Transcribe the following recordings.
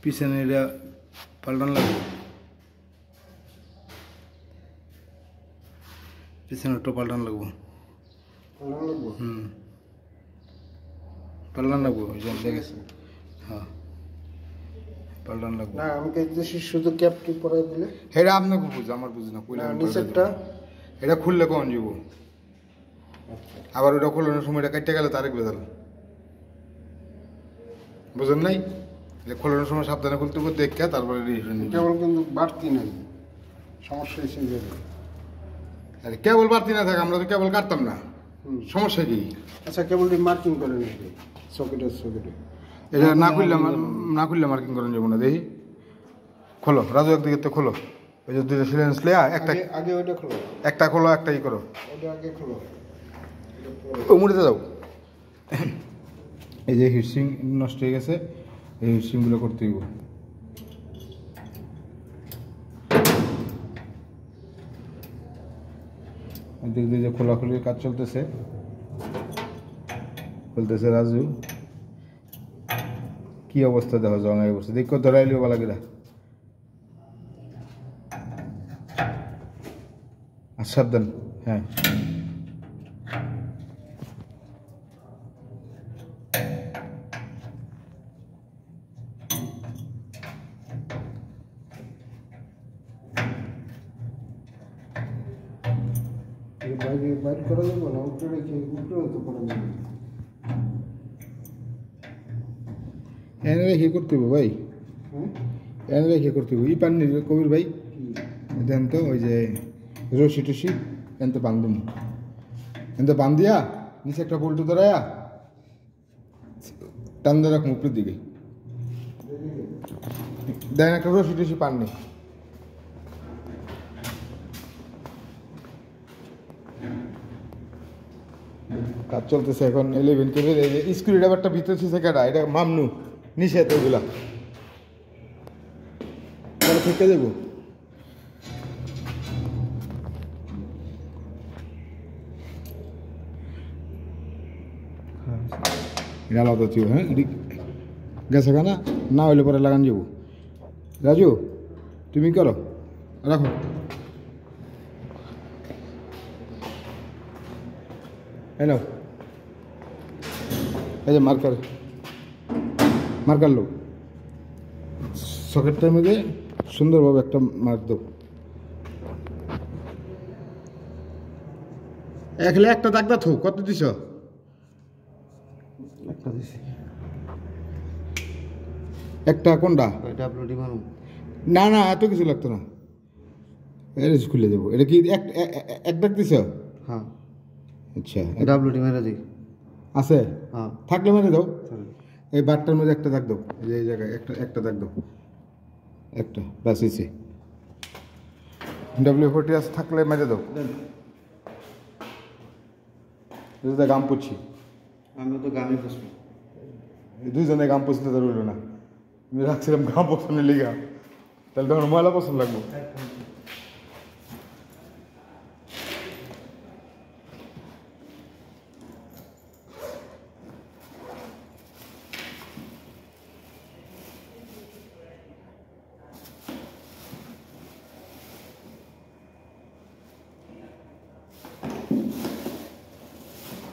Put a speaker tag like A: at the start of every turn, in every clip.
A: পিছনে এটা পাল্টান লাগবে, পিছনেরটা পাল্টান লাগবো। পাল্টান লাগবো দেখেছি। হ্যাঁ পাল্টান লাগবো।
B: না আমি শুধু ক্যাপটি পরে দিলে
A: এটা আপনাকে বুঝো, আমার বুঝি না। কইলে
B: নিচেরটা
A: এটা খুললে কখন যাব, আবার ওটা খোলানোর সময় এটা কাটতে গেলে তারেক বেদাল, বুঝেন নাই? যে খোলানোর সময় সাবধানে খুলতে হবে, দেখে তারপরে
B: কেবল কিন্তু বাড়তি নাই, সমস্যা এসে যাবে।
A: আরে কেবল বাড়তি না থাকে, আমরা তো কেবল কাটতাম না, সমস্যা কি?
B: আচ্ছা কেবলটি মার্কিং করে নাকি সকেটে?
A: এটা না খুললে মার্কিং করেন যাবো না। দেখি খোলো রাজু, একদিকে তো খোলো। ওই যে দুইটা সিলেন্স লেয়া, একটা
B: আগে ওইটা খোলো,
A: একটা খোলো, একটা ই করো,
B: ওইটা আগে খোলো,
A: ও মুড়িতে যাও। এই যে হিটসিং নষ্ট হয়ে গেছে, এই হিটসিংগুলো করতে হইব। দেখতে যে খোলাখুলির কাজ চলতেছে, বলতেছে রাজু কি অবস্থা, দেখো জঙ্গাই অবস্থা, দেখো ধরাইলিও বলা গেলা। আর সাবধান, হ্যাঁ
B: বাইরে করা যাবে না, উপরে রেখে তো করা যাবে।
A: এনে রেখে করতে হবে ভাই, এনে রেখে করতে হবে। ই পাননি কবির ভাই, দেন তো ওই যে রশি টসি এন তো বান্ধুম, এন তো বান্ধিয়া নিচে একটা পোল্টু ধরাইয়া টান দিয়ে রাখুন উপরের দিকে। দেন একটা রশি টসি পাননি। কাজ চলতেছে এখন 11 কেবির। এই যে স্ক্রু ড্রাইভারটা ভিতরে ছিল কেটা, এটা মামনু নিষেধ, ওইগুলা থেকে দেবো। এটা আলাদা ছিল, হ্যাঁ গেছে কেনা না হইলে পরে লাগান যাবো। রাজু তুমি করো, রাখো। হ্যালো, এই যে মার্কার লোক সকেটটার মধ্যে সুন্দরভাবে একটা মার্ক দাও। একলে একটা দাগ দাও, কত দিছ?
B: একটা দিছি।
A: একটা কোনটা?
B: ডাব্লিউডি বানাবো
A: না না, এত কিছু লাগতো না, এটা খুলে দেবো। এটা কি এক দাগ দিছ?
B: হ্যাঁ
A: আচ্ছা,
B: ডাব্লিউডি মেরে দিই
A: আছে,
B: হ্যাঁ
A: থাকলে মেরে দাও। এই বারটার মধ্যে একটা দাগ দাও, এই জায়গায় একটা দাগ দাও, একটা ব্যাস এসে W40 আছে, থাকলে মেরে দাও। গাম পুচ্ছি,
B: আমি তো গামই বসবো।
A: দুইজনে গাম পছন্দ তো রইল না, আমি রাখছিলাম গাম পছন্দের লিগা, তাহলে তখন ময়লা পছন্দ লাগবো।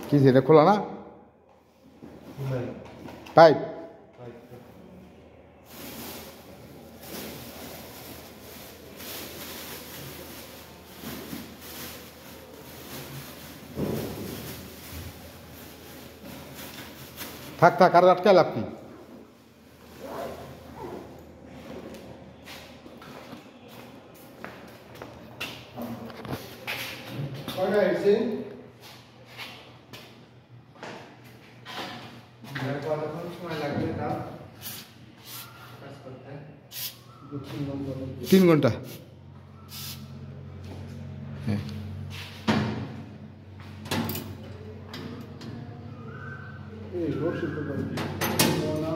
A: কি সেটা খোলা না পাইপ? থাক থাক, আর আটকায় লাভ কি?
B: সময় লাগবে না
A: 3 ঘন্টা। হ্যাঁ
B: এই রশি তো পাই না,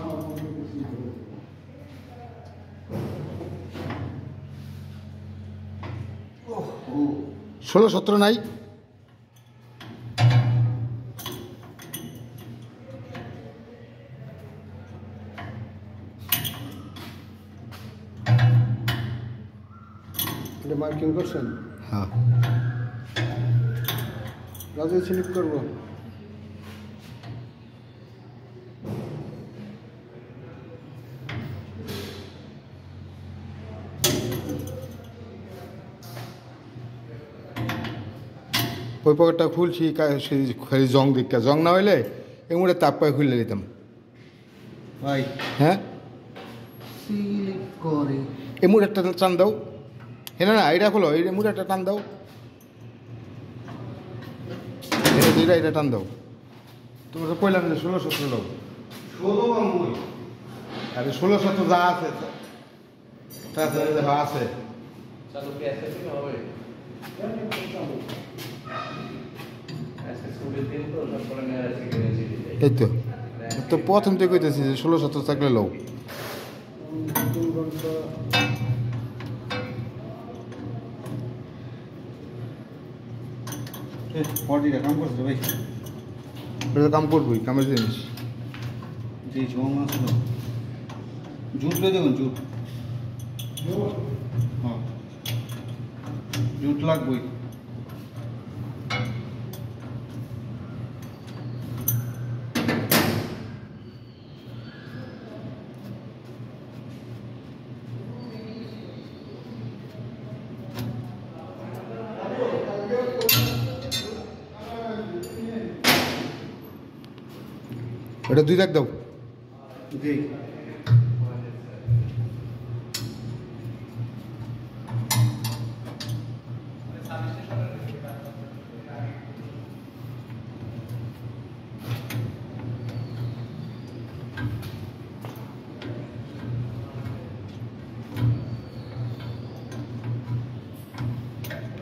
A: 16-17 নাই?
B: মার্কিং করছেন
A: হ্যাঁ
B: রাজু স্লিপ করবো
A: ওই পকেটটা খুলছি খালি জং দিকটা জং না হইলে এমুড়ে তাপ পায়ে খুলে দিতাম
B: ভাই
A: হ্যাঁ
B: স্লিপ করে
A: এমুড়ে একটা টান দাও হ্যাঁ না এটা খোলো এই এমুড়ে একটা টান দাও এটা টান দাও তোমরা তো কইলাম যে 16-17 দাও
B: 16 আমি
A: আরে 16-17 যা আছে তাছাড়া দেখা আছে
C: চালু কি আসতে হবে আজকে ছুটির দিন তো সব করে নিয়ে আসছি কিনেছি
A: এই তো তো প্রথম থেকে কইতেছি যে 16-17 থাকলে লও
B: 3 ঘন্টা
D: বডিটা কাম করছে ভাই
A: এটা তো কাম করবই কামের জিনিস
D: যে জং আসলো জুট লই দেখুন জুট হ্যাঁ জুট লাগবই
A: এটা 2 দাগ দাও
D: জি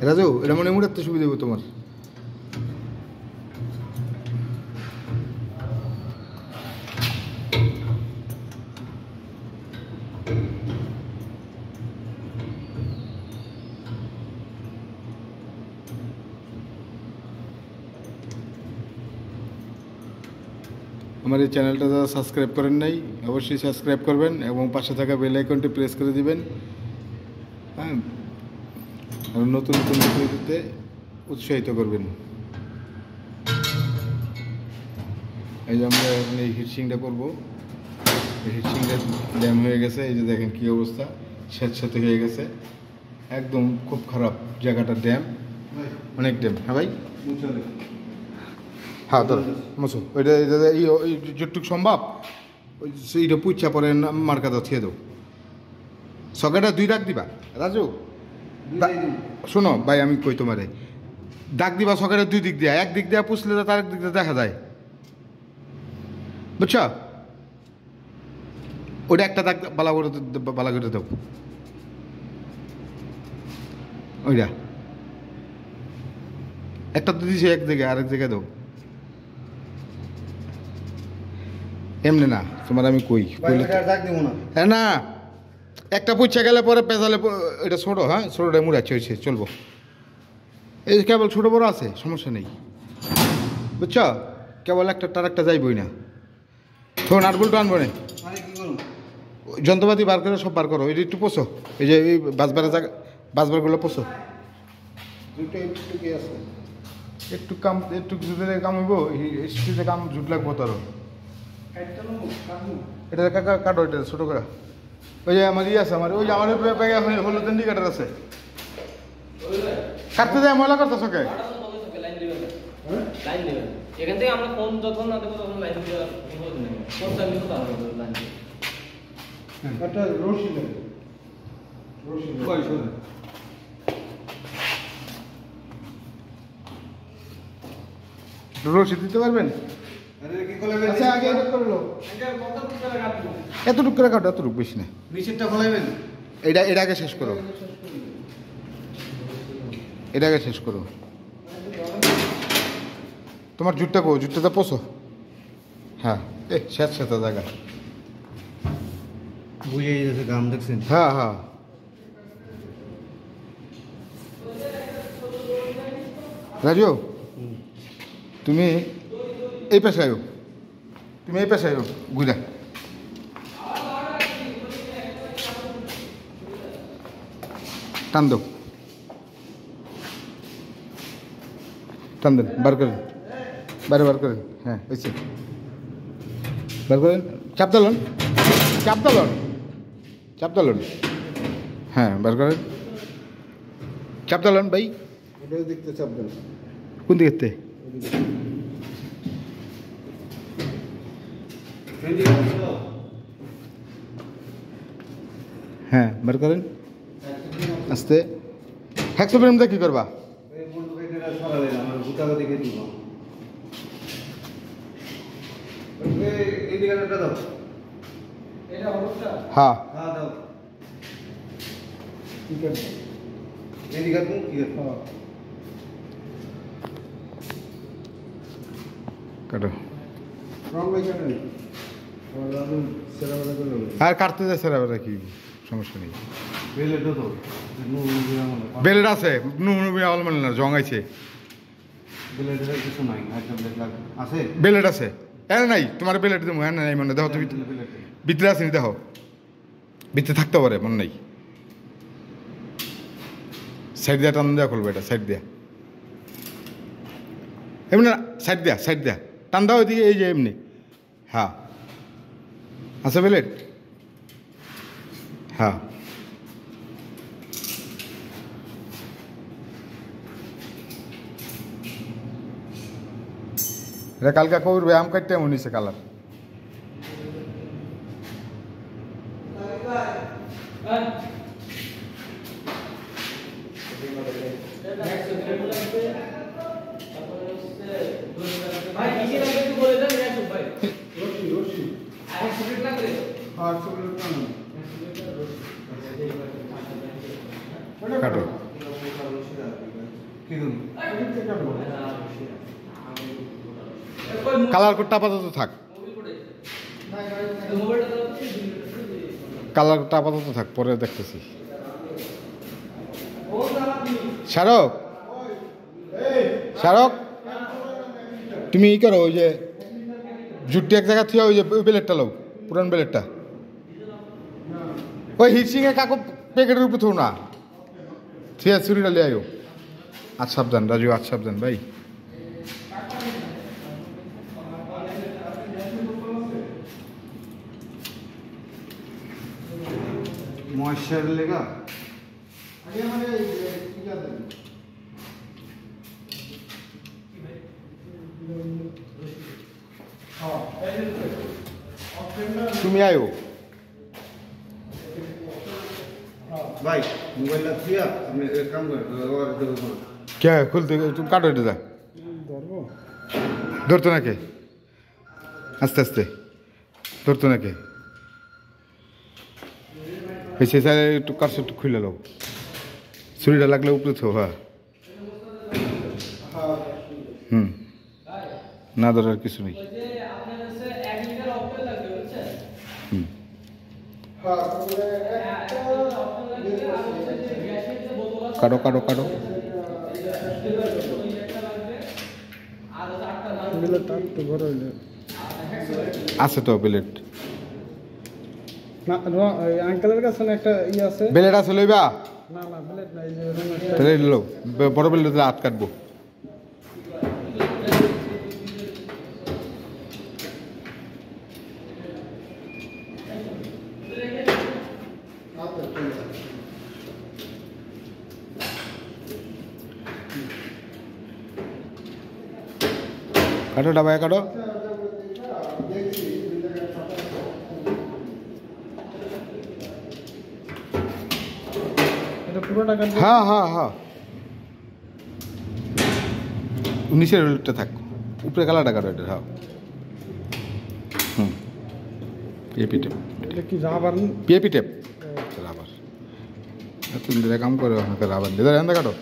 A: রাজু এটা মনে মুড়াতে সুবিধা হবে তোমার আমার এই চ্যানেলটা যারা সাবস্ক্রাইব করেন নাই অবশ্যই সাবস্ক্রাইব করবেন এবং পাশে থাকা বেল আইকনটি প্রেস করে দিবেন হ্যাঁ আর নতুন নতুন ভিডিও দিতে উৎসাহিত করবেন এই যে আমরা এখন এই হিটসিংটা করবো এই হিটসিংটা ড্যাম হয়ে গেছে এই যে দেখেন কী অবস্থা স্যাঁতস্যাঁতে হয়ে গেছে একদম খুব খারাপ জায়গাটা ড্যাম অনেক ড্যাম হ্যাঁ ভাই
D: মুছালে
A: হ্যাঁ ধর মসু ওইটা যেটুক সম্ভব ওই সেইটা পুচ্ছা পরে মার্কাটা থিয়ে দাও সকেটটা 2 দাগ দিবা রাজু শোনো ভাই আমি কই তোমারে দাগ দিবা সকেটের 2 দিক দিয়া এক দিক দিয়া পুষলে তো তার এক দিক দিয়ে দেখা যায় বুঝছো ওইটা একটা দাগ বালা করে দাও ওইটা একটা তো দিছে এক জায়গায় আরেক জায়গায় দাও এমনি না তোমার আমি কই কইলে
D: দাগ দিব না
A: হ্যাঁ না একটা পুচ্ছা গেলে পরে পেঁচালে এটা ছোটো হ্যাঁ ছোটোটা মুড়াচ্ছে হয়েছে চলবো এই কেবল ছোটো বড়ো আছে সমস্যা নেই বুঝছো কেবল একটা তার একটা যাইবই না তো নাটবুলটা আনবো না
D: আরে কি করুন
A: যন্ত্রপাতি বার করে সব বার করো এটা একটু পোষো এই যে এই বাসবারের জায়গা বাসবারগুলো পোষো
B: দুটো একটু কি আছে
A: একটু কাম একটু জুটে কাম হইব স্টিতে কাম জুট লাগবো তারও এটা কাকা কাটো এটা ছোটো করে ওই যে আমার ইয়ে আছে আমার ওই যে আমার ব্যাগে হলুদ ইন্ডিকেটার আছে কাটতে যায় ময়লা করতেছ কে
C: লাইন দিবেন এখান থেকে আমরা ফোন যখন না দেবো তখন লাইন দিয়ে ফোন চালিয়ে তো লাইন দিয়ে
B: একটা রশি লাগে রশি
D: কই শুনে
A: রশি দিতে পারবেন
D: আরে কি খোলাবেন
B: আচ্ছা আগে এটা করলো
A: এতটুক করে কাটো এতটুক বেশি না
D: নিচেরটা খোলাবেন
A: এটা আগে শেষ করো এটা আগে শেষ করো তোমার জুটটা কো জুটটা পোষো হ্যাঁ শেষ শেষ জায়গা
D: বুঝে গেছে গাম দেখছেন
A: হ্যাঁ হ্যাঁ রাজু তুমি এই পেশে আয়ো তুমি এই পেশে আয়ো ঘুরে টান দাও টান দেন, বার করেন, বাইরে বার করেন। হ্যাঁ হয়েছে, বার করেন, চাপ দালন, চাপ দালন, চাপ দালন। হ্যাঁ বার করেন, চাপ দালন ভাই।
B: এটাও দেখতে চাপ দেন।
A: কোন দিকে? হ্যাঁ বার করেন আস্তে। হ্যাকসো ফ্রেমটা কি করবা? হ্যাঁ
B: ঠিক আছে।
A: কাটো।
B: রং লেখা নেই। আমার দাদু সেরাবেলা করে নেবে।
A: আর কাটতে যাচ্ছে এবার কি সমস্যা নেই। বেলেট আছে, নুন মানে না, জং আছে। বেলেট আছে, এনে নাই তোমার বেলেট দেবো। হ্যাঁ নাই মনে দেখো, তুমি ভিতরে আসেনি, দেখো ভিতরে থাকতে পারে, মনে নাই। সাইড দিয়া টান দেওয়া খুলবো, এটা সাইড দিয়া এমনি না, সাইড দিয়া, সাইড দিয়া টান দাও ওইদিকে, এই যে এমনি। হ্যাঁ আছে বেলেট, হ্যাঁ এটা কালকা কবির ব্যায়াম কাটতে এমন নিছে কালার।
C: ভাই কিসে লাগবে একটু বলে দেন রিয়াসুফ ভাই।
B: রশি।
C: আর সিগারেট লাগবে?
B: আর চকলেট না।
A: কাটো। কালার কোডটা আপাতত থাক, কালার কোডটা আপাতত থাক, পরে দেখতেছি। শারক, শারক তুমি ই করো, ওই যে জুটটি এক জায়গা থেকে ওই যে ওই বেলেটটা লো, পুরান বেলেটটা ওই হিটসিংয়ে কাকু প্যাকেটের উপর থো না, ঠিক আছে ছুরিটা লিয়ে আয়ো। আজ সাবধান রাজু, আজ সাবধান ভাই।
D: ময়েশ্চার লেগা
B: আগে আমাদের ঠিক আছে।
A: তুমি আয়ো
D: ভাই, মোবাইলটা থুয়া আপনি এক কাম করেন,
A: কে খুলতে, তুমি কাটো এটা যা,
B: ধরবো?
A: ধরতো নাকি আস্তে আস্তে, ধরতো নাকি সে স্যার একটু কাছে একটু খুলে লো, ছুরিটা লাগলে উপরে থো। হ্যাঁ হুম, না ধরার কিছু নেই। হুম কাটো কাটো কাটো,
B: এগুলো টানতে বড় হইলে
A: আছে তো বেলেট,
B: না আঙ্কেলের কাছে না একটা ই আছে।
A: বেলেট আছে লইবা?
B: না না বুলেট নাই, যে রঙের
A: তাহলে লো, বড় বেলেট হাত কাটবো। কাটো ডাবায় কাটো।
B: এটা পুরো টাকা
A: হ্যাঁ হ্যাঁ হ্যাঁ, নিচের রোলটা থাক, উপরে কালারটা কাটো এটা। হ্যাঁ হুম, পিএপি টেপ,
B: এটা কি রাবার?
A: PAP tape rubber. তুমি দিলে কাম করে আমাকে রাবার দিয়ে এনে কাটো,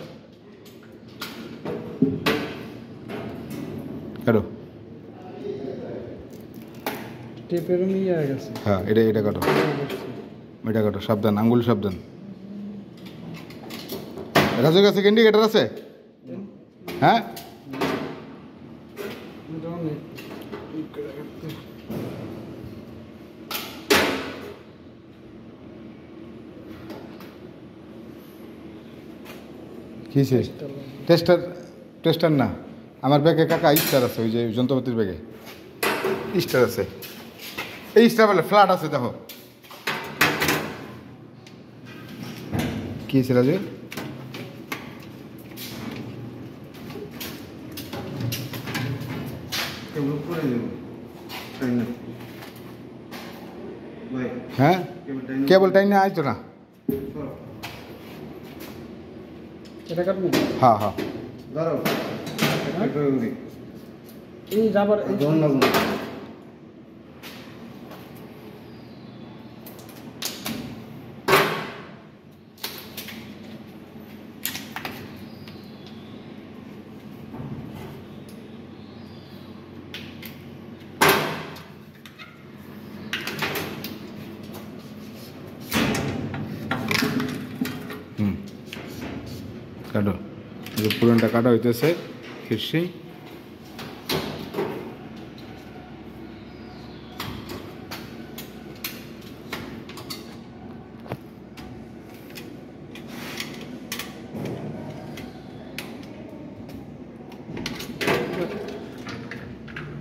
A: কাটো।
B: টেপের নিয়ে গেছে।
A: হ্যাঁ এটা এটা কাটো, এটা কাটো, সাবধান, আঙ্গুল সাবধান। রাজুর কাছে ইন্ডিকেটার আছে? হ্যাঁ কিসে? টেস্টার, টেস্টার না, আমার ব্যাগে কাকা স্টার আছে, ওই যে যন্ত্রপাতির ব্যাগে স্টার আছে। এই স্টার বলে ফ্ল্যাট আছে, দেখো কি হয়েছে রাজু?
D: কেবল করে দেবো তাই না ভাই?
A: হ্যাঁ কেবল টাইম না আইতো না।
B: এটা কাটবো
A: হ্যাঁ হ্যাঁ
D: ধরো
B: এই রাবার
D: জন লাগবো না।
A: কাটো, পুরানটা কাটা হইতেছে ফিরছি।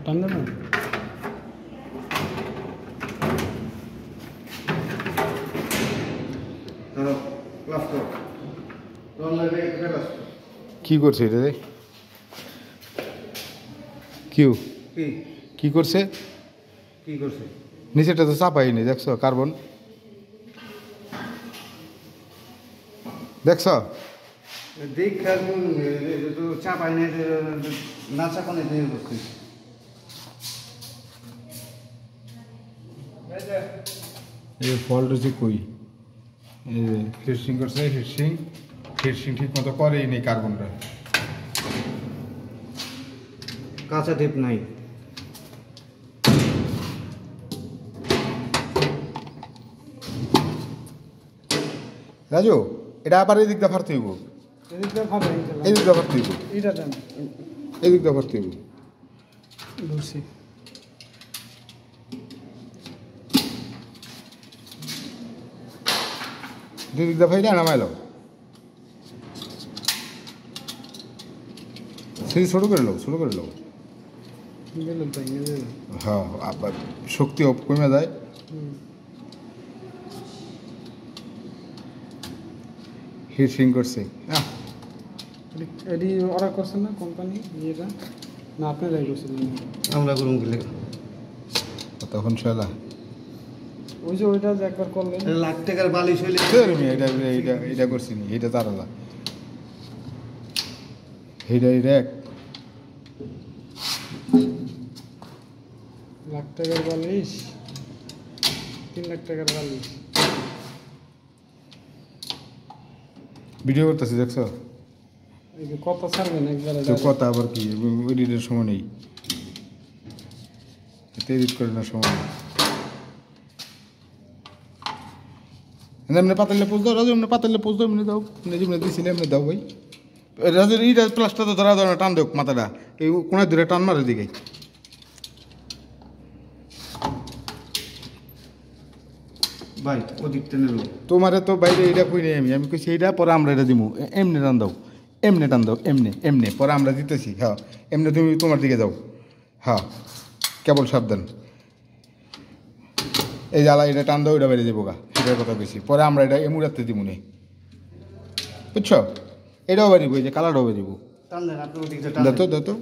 B: টানবে না
D: ধরো ক্লাস করো রন লাগে এটা ক্লাস
A: কি করছে এটা রে? কিউ
D: কি
A: কি করছে?
D: কি করছে?
A: নিচেটা তো চাপাইনি, দেখছো কার্বন দেখছো?
D: দেখ তো চাপ আই নাই, না চাপ আনে দিয়ে করছি।
A: এই ফল্ট হচ্ছে কই? ফিরসিং করছে, ফিরসিং ঠিক মতো করেই নেই কার্বনটা।
D: কাঁচা টেপ নাই।
A: রাজু এটা আবার এই দিকটা ফারতে হইব,
B: এদিকটা ফাটা
A: এই দিকটা ফারতে হইব,
B: এটা টান
A: এই দিকটা ফারতে হইব।
B: ধরছি
A: দুই দিকটা ফাইটা নামাইলো, সেই ছোটো করে লো, ছোটো করে লো।
B: গেলাম তাই গেলাম
A: হ্যাঁ আবার শক্তি কমে যায়। হিটসিং করছে
B: এডি অর্ডার করছেন না কোম্পানি ইয়েটা, না আপনারাই করছিলেন?
D: আমরা করুন গেলে
A: তখন শালা
B: ওই যে ওইটা যে একবার করলেন
D: লাখ টাকার বালিশ হইলে
A: এটা এটা এটা করছি নি, এটা তার আলা এইটা এইটা এক
B: লাখ টাকার বালিশ, 3 লাখ টাকার বালিশ।
A: ভিডিও করতেছি দেখছো?
B: এই যে কত ছাড়বেন একবারে?
A: তো কথা আবার কি এডিটের সময় নেই, এডিট করে না সময় নেই। এমনি পাতালে পোজ দাও রাজু, এমনি পাতালে পোজ দাও, এমনি দাও, এমনি দিয়েছিলে এমনি দাও ভাই। রাজু এইটা প্লাসটা তো ধরা দাও না, টান দেও মাথাটা, এই কোনায় দূরে টান মারে দিকে।
D: ভাই ওদিক টেনে লো।
A: তোমারে তো বাইরে এইটা কই নেই, আমি কইছি এইটা পরে আমরা এটা দিমু, এমনি টান দাও, এমনি টান দাও, এমনি এমনি পরে আমরা দিতেছি। হ্যাঁ এমনি তুমি তোমার দিকে যাও, হ্যাঁ কেবল সাবধান। এই জ্বালা এটা টান দাও, এটা বাইরে যাবো গা, সেটার কথা কইছি। পরে আমরা এটা এমুরাতে দিব নে, বুঝছো? এটাও বাড়িব, এই যে কালারটাও বাড়িব।
D: টান দেন আপনি ওদিক দিয়ে টান
A: দেখো দেখো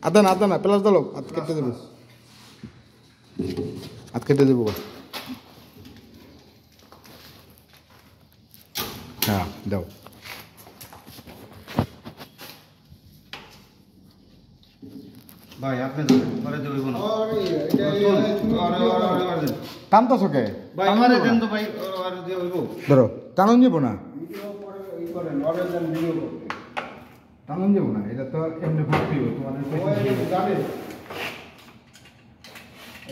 A: আদা না প্লাস দাও, হাত কেটে দেবো, হাত কেটে দেবো গা। হ্যাঁ দাও।
D: ভাই আপনি ধরে দেবো না
A: টানতো চোখে
D: ভাই আমারে দেন তো ভাই, আর দিয়ে হইব।
A: ধরো, টানন যাবো না, টানন যাবো না, এটা তো এমনি ভর্তি হইব তোমাদের।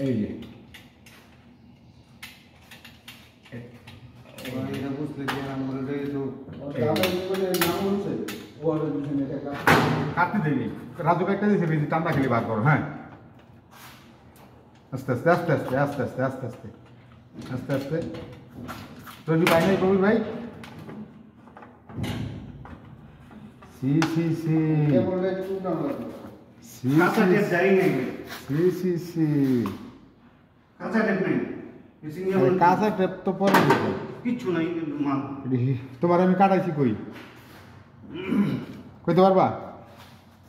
A: এই যে
D: এটা বুঝতে দিয়ে আমরা তো
A: কাটতে দেবি, রাজু কাটতে দিয়েছে, বেশি টান্না খেলে বার করো। হ্যাঁ আস্তে আস্তে আস্তে আস্তে আস্তে আস্তে আস্তে আস্তে আস্তে আস্তে। রবি ভাই নাই, কবির ভাই সি সি সি
D: কাঁচা টেপ যাই নাই
A: সি
D: কাঁচা টেপ নাই
A: কাঁচা টেপ তো পরে দেবো।
D: কিচ্ছু নাই মাল
A: তোমার আমি কাটাইছি কই কইতে পারবা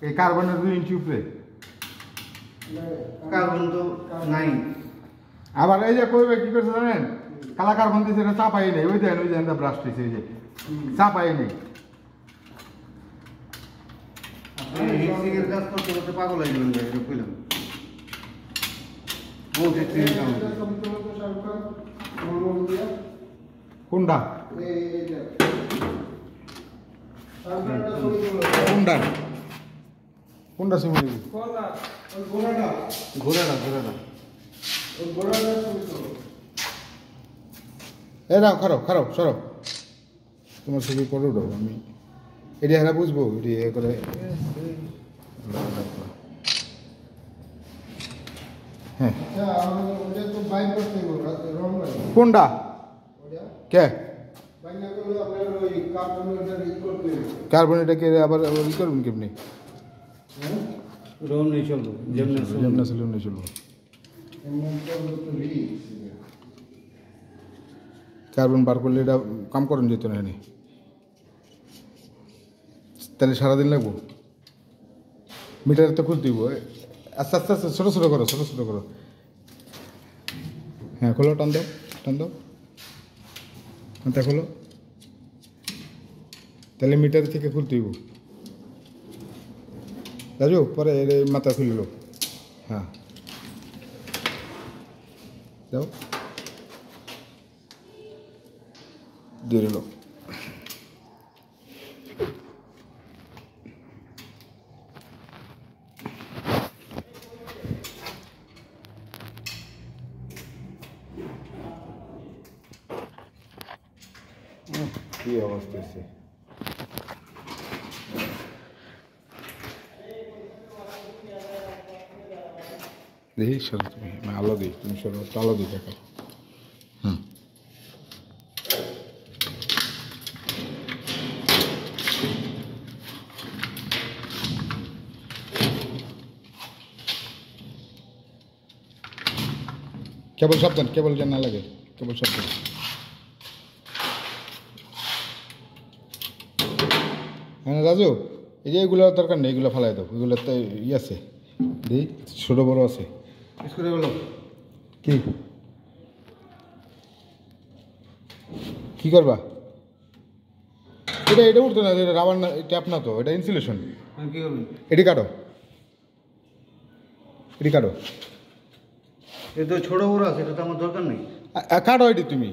A: এই কার্বনের 2 ইঞ্চি উপরে
D: কার্বন তো নাই
A: আবার এই যে কইবে কি করছে জানেন কালা কার্বন দিয়েছে এটা চাপাই নেই ওই দেন ব্রাশ হয়েছে এই যে চাপাই নেই
D: হিটসিংয়ের কাজ করতে করতে পাগল হয়ে যাবেন এটা কইলাম বহুত এক্সপিরিয়েন্স আমাদের
A: কোনটা কোনটা কোনটা সিম
D: ঘোরাটা
A: এ নাও খারাপ সরো তোমার ছবি করে উঠো আমি এটি হারা বুঝবো এটি এ করে হ্যাঁ কোনটা কে কার্বন এটাকে আবার ই করবেন কেমনি
D: রোম নেই চলবো
A: যেমন ছিল নেই চলবো কার্বন বার করলে এটা কাম করেন যেত না এনে তাহলে সারাদিন লাগবো মিটার তো খুলতে দিব আস্তে আস্তে আস্তে ছোটো করো হ্যাঁ খোলো টান দাও তা খোলো তাহলে মিটার থেকে খুলতে দিব রাজু পরে মাথা খুলল হ্যাঁ যাও দিয়ে দিল কি অবস্থা আছে দেখি সরো তুমি আলো দিই তুমি সরো আলো দিই দেখো কেবল সাবধান কেবল যেন না লাগে কেবল সাবধান হ্যাঁ রাজু এই যে এগুলো দরকার নেই এগুলো ফালাই দাও এগুলো তো ই আছে দিই ছোটো বড়ো আছে
D: করে বলো
A: কি করবা এটা উঠতো না এটা রাবার না ট্যাপ না তো এটা ইনসুলেশন
D: কি করবেন
A: এটি কাটো
D: এ তো ছোট বড় আছে এটা তো আমার দরকার নেই
A: কাটো এটি তুমি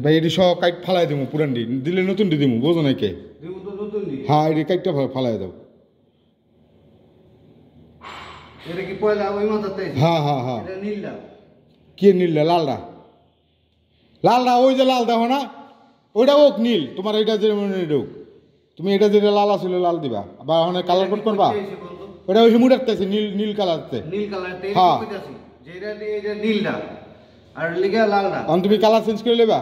A: ভাই এটি সব কাইট ফালাই দেবো পুরান দিলে নতুন দিমু বোঝো নাই কে হ্যাঁ এটি কাইটটা ফালাই দাও
D: এটা কি পয়লা ওই মাথাতে
A: হ্যাঁ
D: এটা নীলটা
A: কি নীলটা লালটা ওই যে লাল দেখো না ওইটা ওক নীল তোমার এটা যে ওক তুমি এটা যেটা লাল আসলে লাল দিবা আবার ওখানে কালার কোড করবা ওটা ওই মুড়াতে নীল কালার হ্যাঁ
D: যেটা নীলটা আর লিগা লালটা
A: তুমি কালার চেঞ্জ করে নেবা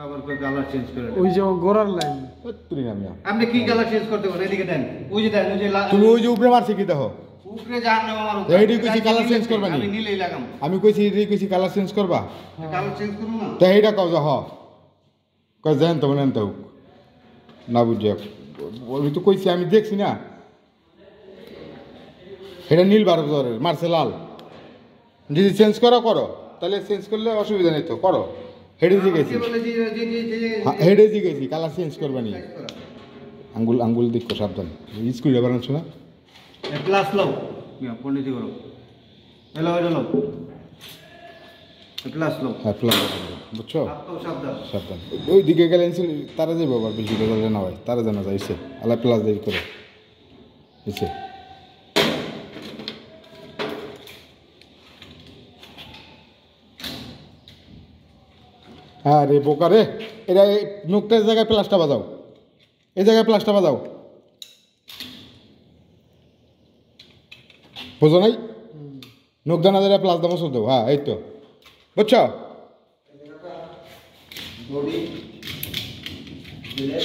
D: আবার কই কালার চেঞ্জ করে
B: ওই যে গোড়ার লাইন
A: তুমি না
D: আপনি কি কালার চেঞ্জ করতে পারেন এদিকে দেন ওই যে দেন ওই যে
A: তুমি ওই যে উপরে মারছি কি দেখো
D: উপরে জান না আমার উপরে
A: এইডি কইছি কালার চেঞ্জ করবা নি
D: আমি নীলই লাগাম
A: আমি কইছি এইডি কইছি কালার চেঞ্জ করবা
D: কালার চেঞ্জ করব না
A: তো এইটা কও যা হ কই জান তো মনে তো না বুঝিয়া ওই তো কইছি আমি দেখছি না এটা নীল বার মারছে লাল যদি চেঞ্জ করো তাহলে চেঞ্জ করলে অসুবিধা নেই তো করো হেডে জিগেছি হেডে জিগেছি কালার চেঞ্জ করবা নি আঙ্গুল দেখো সাবধান স্কুল যাবার আনছো না
D: প্লাস লও পণ্ডিতি করো এলো প্লাস লও
A: হ্যাঁ প্লাস বুঝছো
D: সাবধান
A: সাবধান ওই দিকে গেলে তারা যাবো আবার বেশি করে না হয় তারা জানা যায় এসে আলা প্লাস দেরি করে এসে হ্যাঁ রে বোকা রে এটা নোকটার জায়গায় প্লাসটা বাজাও এই জায়গায় প্লাসটা বাজাও বুঝো নাই নোকদানা জায়গায় প্লাস দামও দেবো হ্যাঁ এই তো বুঝছো
D: বডি দিলে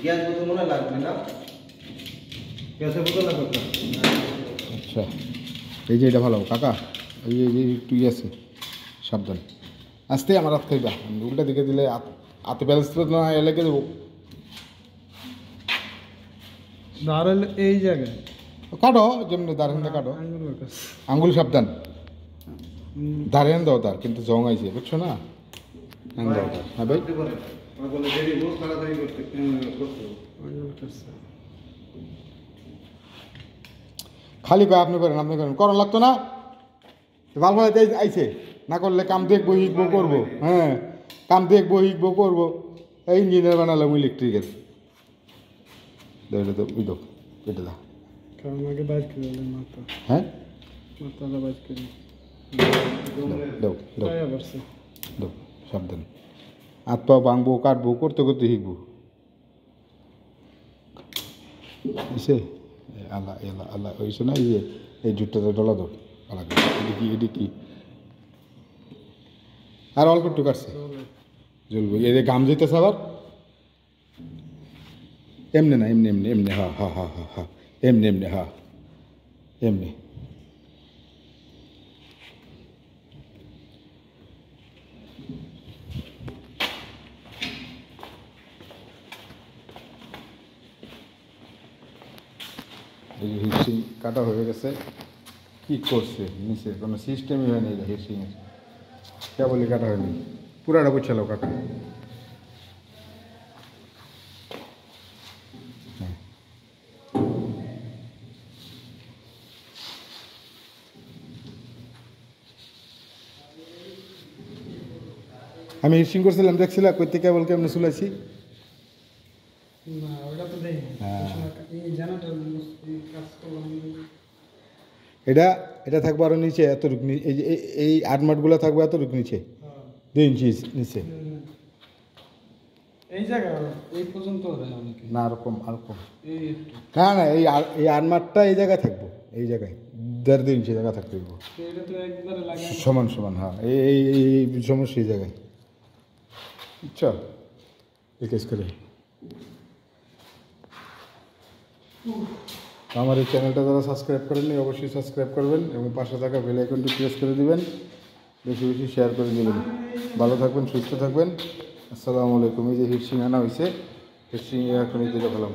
D: গ্যাস মতো মনে লাগবে না গ্যাসের বোতল লাগবে।
A: আচ্ছা এই যে এটা ভালো কাকা, এই যে একটু আছে, সাবধান আসতে আমার হাত খাইবা, উল্টা দিকে দিলে হাতে ব্যালেন্স না এলাকে দেবো।
B: দাঁড়াল এই জায়গায়
A: কাটো যেমনি দাঁড়ান কাটো,
B: আঙুলের কাছে।
A: আঙ্গুল সাবধান, দাঁড়িয়ে দাও তার কিন্তু জং আইছে বুঝছো না, দাও তার। হ্যাঁ ভাই
D: বলে দেরি বহুত তাড়াতাড়ি করতে করতে
B: আঙুলের কাছে।
A: খালি কয় আপনি করেন করা লাগতো না, ভালো ভালো আইছে না করলে কাম দেখবো শিখবো করবো, হ্যাঁ কাম দেখবো শিখবো করবো, এই ইঞ্জিনিয়ার বানালাম ইলেকট্রিকের। এটা তো ওই দাও, এটা দা,
B: কারণ আগে বাইর করে দিলাম মাথা,
A: হ্যাঁ
B: মাথাটা বাইর করে
A: দাও দাও
B: পায়া পড়ছে।
A: দাও সাবধান, হাত পা ভাঙবো কাটবো করতে করতে শিখবো। এসে আল্লাহ আল্লাহ আল্লাহ ওইসে না, এই যে এই জুটটাতে ডলা দাও আলাদা, এটি কি আর অল্প একটু কাটছে জ্বলবো, এই যে গাম যেতেছে আবার, এমনি না এমনি এমনি এমনি, হা হা হা হা হা এমনি এমনি, হা এমনি। এই যে হিটসিং কাটা হয়ে গেছে, কি করছে নিচে কোনো সিস্টেমই হয়নি, হিটসিংয়ের কেবলই কাটা হয়নি, পুরাটা বুঝছিল কাকা। আমি হিটসিং করছিলাম দেখছিলাম কইতে কেবল কেমনে চুলাইছি।
B: না ওটা তো দেই
A: হ্যাঁ।
B: এই জানাটা কাজ করলাম।
A: এটা এটা থাকবে আরও নিচে এতটুকু, এই যে এই আটমাটগুলো থাকবে এতটুকু নিচে, 2 ইঞ্চি নিচে,
B: এই জায়গা এই পর্যন্ত দেয় অনেকে,
A: না আরকম আরকম,
B: এই একটু
A: না না এই আটমাটটা এই জায়গায় থাকবো, এই জায়গায় 1.5-2 ইঞ্চি জায়গা থাকতে হবে,
B: এটা তো একবারে লাগে।
A: সমান সমান, হ্যাঁ এই সমস্যা এই জায়গায়, বুঝছো এই কেস করে। আমার এই চ্যানেলটা যারা সাবস্ক্রাইব করেননি অবশ্যই সাবস্ক্রাইব করবেন এবং পাশে থাকা বেল আইকনটি প্রেস করে দিবেন, বেশি বেশি শেয়ার করে দিবেন। ভালো থাকবেন, সুস্থ থাকবেন। আসসালামু আলাইকুম। এই যে হিটসিং আনা হয়েছে, হিটসিং এখন এই দিকে ভালো।